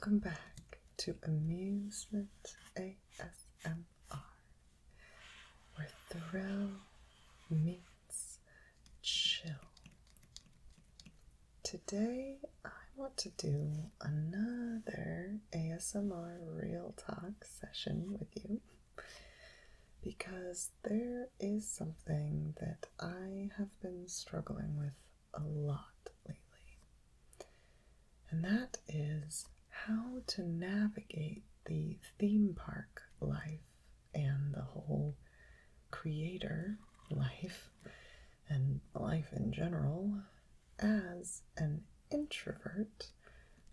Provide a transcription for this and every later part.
Welcome back to Amusement ASMR, where thrill meets chill. Today I want to do another ASMReal Talk session with you because there is something that I have been struggling with a lot lately, and that is how to navigate the theme park life and the whole creator life and life in general as an introvert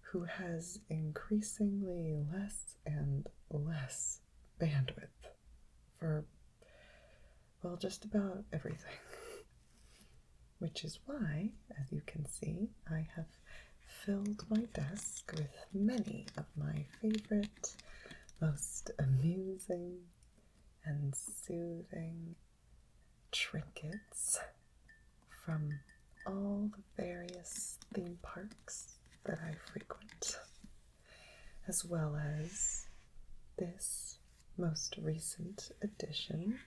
who has increasingly less and less bandwidth for, well, just about everything. Which is why, as you can see, I have filled my desk with many of my favorite, most amusing and soothing trinkets from all the various theme parks that I frequent, as well as this most recent edition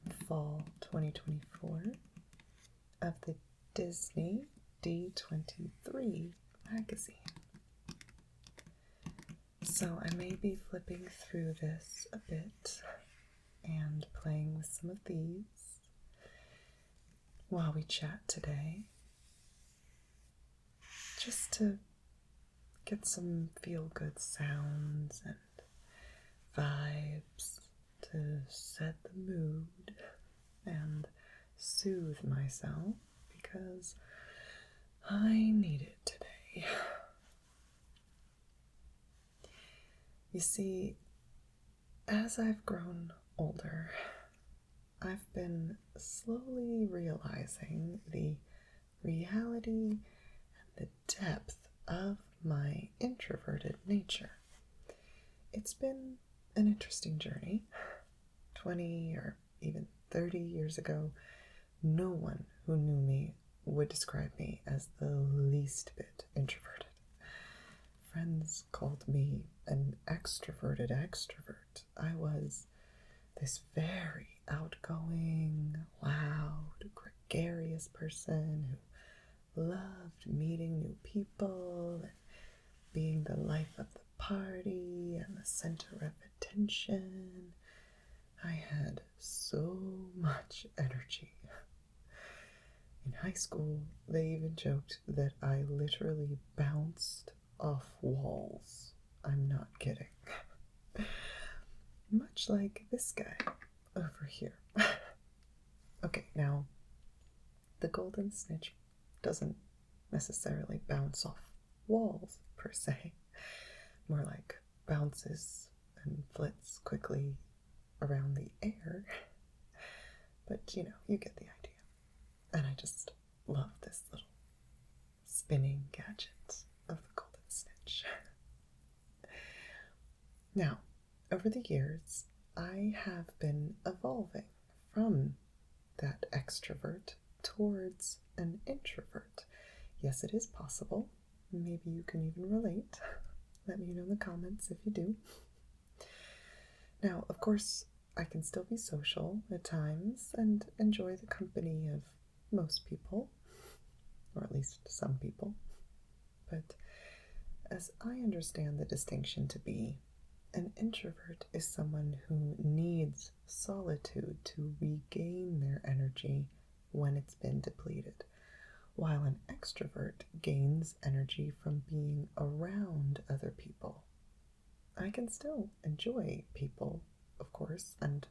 from fall 2024 of the Disney D23 magazine. So I may be flipping through this a bit and playing with some of these while we chat today, just to get some feel-good sounds and vibes to set the mood and soothe myself, because I need it today. You see, as I've grown older, I've been slowly realizing the reality and the depth of my introverted nature. It's been an interesting journey. 20 or even 30 years ago, no one who knew me would describe me as the least bit introverted. Friends called me an extroverted extrovert. I was this very outgoing, loud, gregarious person who loved meeting new people and being the life of the party and the center of attention. I had so much energy. In high school, they even joked that I literally bounced off walls. I'm not kidding. Much like this guy over here. Okay, now, the golden snitch doesn't necessarily bounce off walls, per se. More like bounces and flits quickly around the air. But, you get the idea. And I just love this little spinning gadget of the golden snitch. Now, over the years, I have been evolving from that extrovert towards an introvert. Yes, it is possible. Maybe you can even relate. Let me know in the comments if you do. Now, of course, I can still be social at times and enjoy the company of most people, or at least some people. But as I understand the distinction to be, an introvert is someone who needs solitude to regain their energy when it's been depleted, while an extrovert gains energy from being around other people. I can still enjoy people, of course, and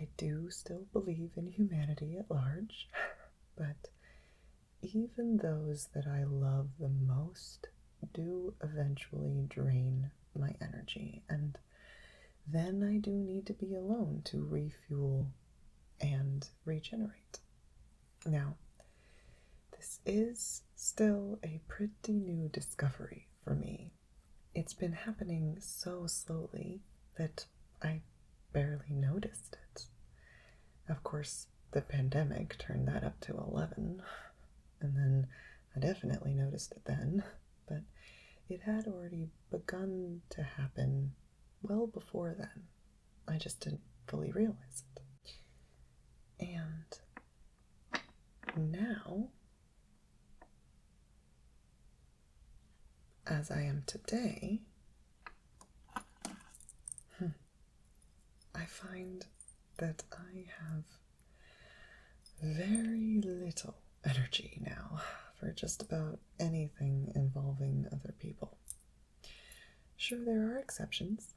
I do still believe in humanity at large, but even those that I love the most do eventually drain my energy, and then I do need to be alone to refuel and regenerate. Now, this is still a pretty new discovery for me. It's been happening so slowly that I barely noticed it. Of course, the pandemic turned that up to 11, and then I definitely noticed it then, but It had already begun to happen well before then. I just didn't fully realize it. And now, as I am today, I find that I have very little energy now for just about anything involving other people. Sure, there are exceptions.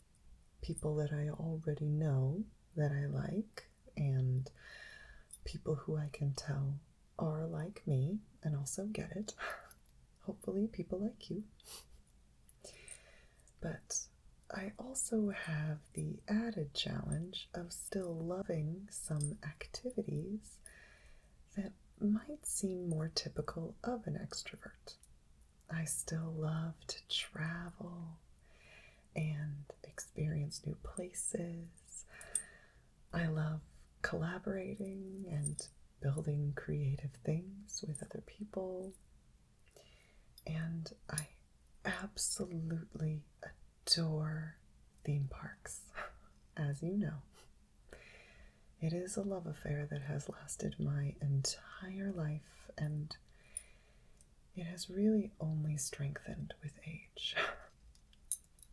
People that I already know that I like, and people who I can tell are like me and also get it. Hopefully, people like you. But I also have the added challenge of still loving some activities that might seem more typical of an extrovert. I still love to travel and experience new places. I love collaborating and building creative things with other people. And I absolutely adore theme parks, as you know. It is a love affair that has lasted my entire life, and it has really only strengthened with age.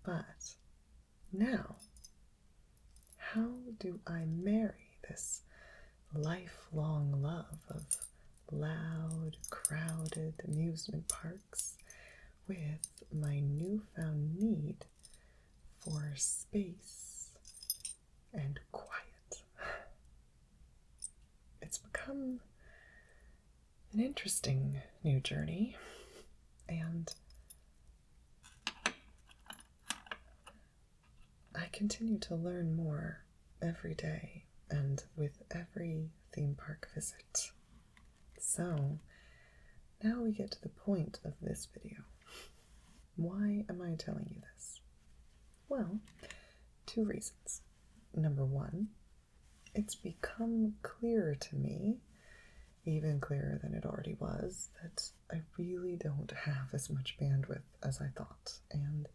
But now, how do I marry this lifelong love of loud, crowded amusement parks with my newfound need for space and quiet? It's become an interesting new journey, and I continue to learn more every day and with every theme park visit. So, now we get to the point of this video. Why am I telling you this? Well, 2 reasons. Number 1, it's become clearer to me, even clearer than it already was, that I really don't have as much bandwidth as I thought, and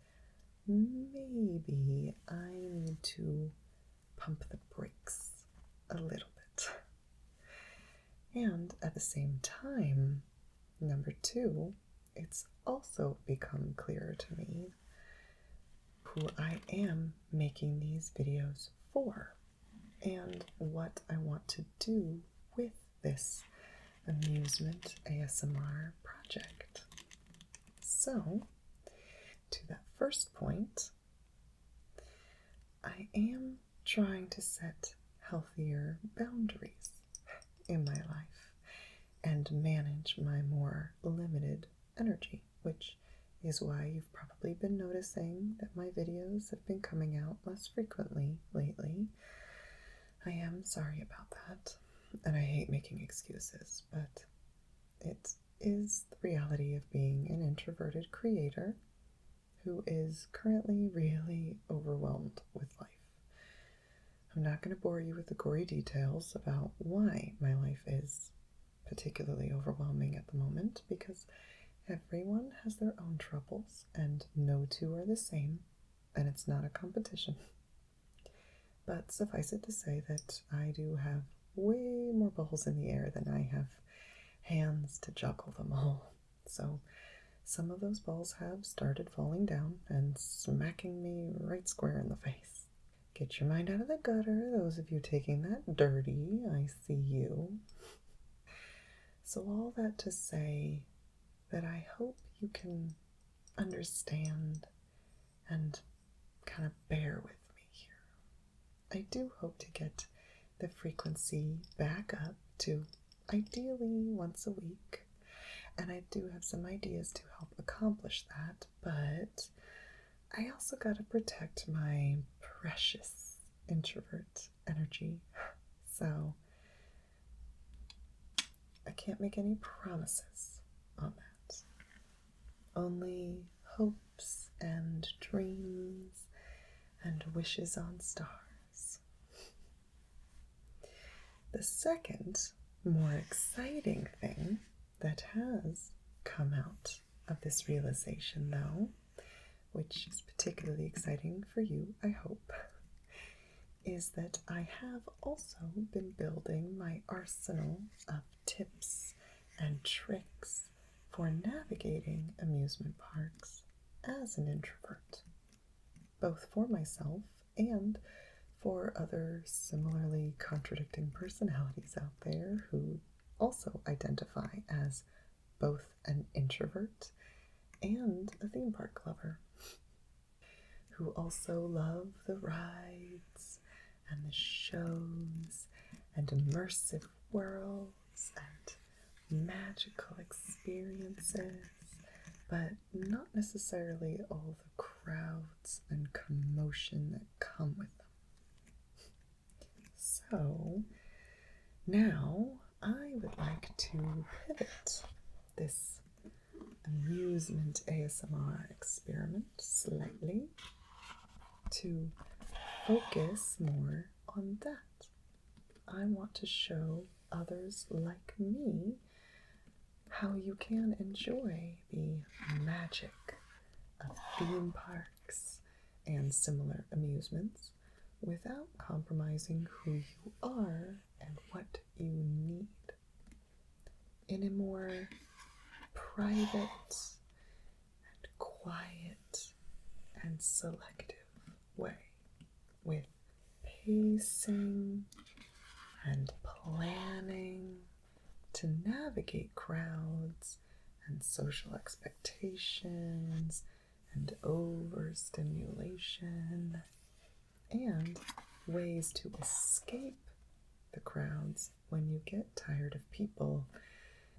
maybe I need to pump the brakes a little bit. And at the same time, number 2, it's also become clearer to me who I am making these videos for and what I want to do with this amusement ASMR project. So, to that first point, I am trying to set healthier boundaries in my life and manage my more limited energy, which is why you've probably been noticing that my videos have been coming out less frequently lately. I am sorry about that, and I hate making excuses, but it is the reality of being an introverted creator who is currently really overwhelmed with life. I'm not going to bore you with the gory details about why my life is particularly overwhelming at the moment, because everyone has their own troubles, and no two are the same, and it's not a competition. But suffice it to say that I do have way more balls in the air than I have hands to juggle them all. So some of those balls have started falling down and smacking me right square in the face. Get your mind out of the gutter, those of you taking that dirty. I see you. So all that to say that I hope you can understand and kind of bear with me here. I do hope to get the frequency back up to ideally once a week, and I do have some ideas to help accomplish that, but I also got to protect my precious introvert energy, so I can't make any promises on that. Only hopes and dreams and wishes on stars. The second, more exciting thing that has come out of this realization, though, which is particularly exciting for you, I hope, is that I have also been building my arsenal of tips and tricks for navigating amusement parks as an introvert, both for myself and for other similarly contradicting personalities out there who also identify as both an introvert and a theme park lover, who also love the rides and the shows and immersive worlds and magical experiences, but not necessarily all the crowds and commotion that come with them. So now I would like to pivot this amusement ASMR experiment slightly to focus more on that. I want to show others like me how you can enjoy the magic of theme parks and similar amusements without compromising who you are and what you need, in a more private and quiet and selective way, with pacing and planning to navigate crowds and social expectations and overstimulation, and ways to escape the crowds when you get tired of people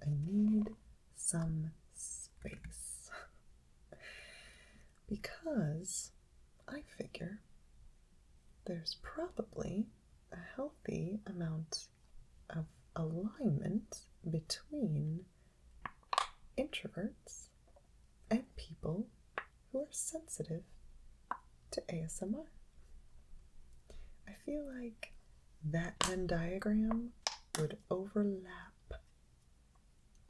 and need some space. Because I figure there's probably a healthy amount of alignment between introverts and people who are sensitive to ASMR. I feel like that Venn diagram would overlap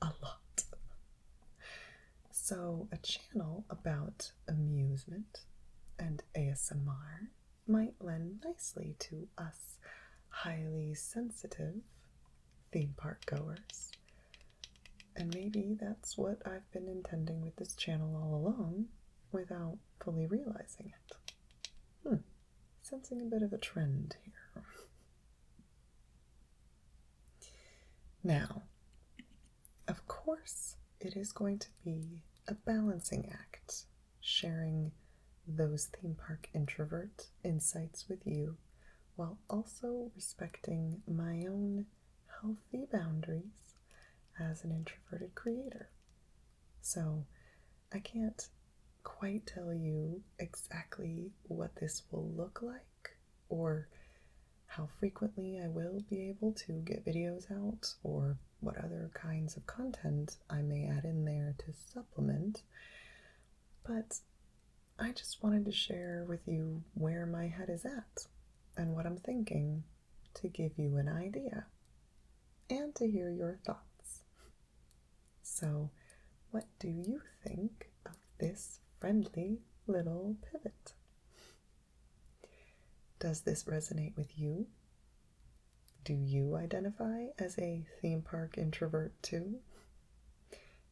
a lot. So a channel about amusement and ASMR might lend nicely to us highly sensitive theme park goers. And maybe that's what I've been intending with this channel all along without fully realizing it. Sensing a bit of a trend here. Now, of course, it is going to be a balancing act, sharing those theme park introvert insights with you, while also respecting my own healthy boundaries as an introverted creator. So I can't quite tell you exactly what this will look like or how frequently I will be able to get videos out or what other kinds of content I may add in there to supplement, but I just wanted to share with you where my head is at and what I'm thinking to give you an idea and to hear your thoughts. So, what do you think of this friendly little pivot? Does this resonate with you? Do you identify as a theme park introvert too?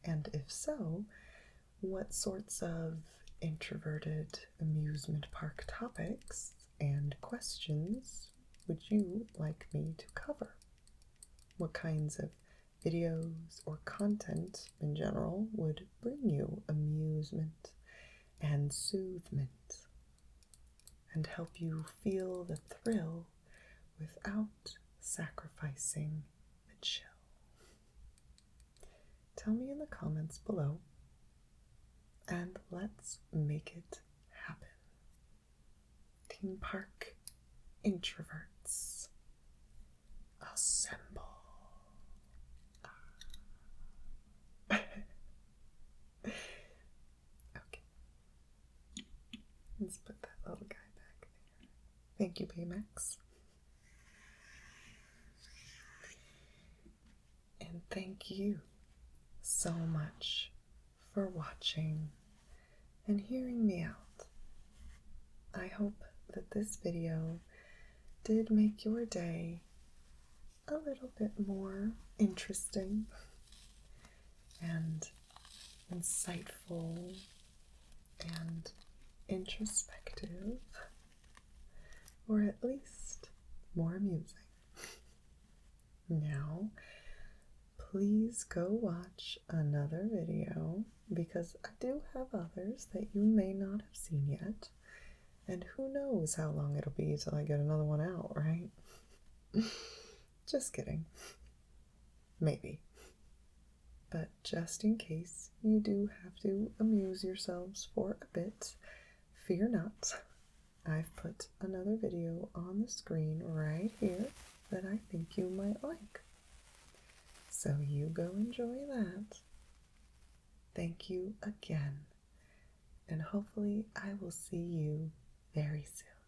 And if so, what sorts of introverted amusement park topics and questions would you like me to cover? What kinds of videos or content in general would bring you amusement and soothment and help you feel the thrill without sacrificing the chill? Tell me in the comments below, and let's make it happen. Theme Park Introverts, assemble. Okay. Let's put that little guy back there. Thank you, Baymax. And thank you so much for watching and hearing me out. I hope that this video did make your day a little bit more interesting and insightful and introspective, or at least more amusing. Now, please go watch another video because I do have others that you may not have seen yet, and who knows how long it'll be till I get another one out, right? Just kidding. Maybe. But just in case you do have to amuse yourselves for a bit, fear not. I've put another video on the screen right here that I think you might like. So you go enjoy that. Thank you again, and hopefully I will see you very soon.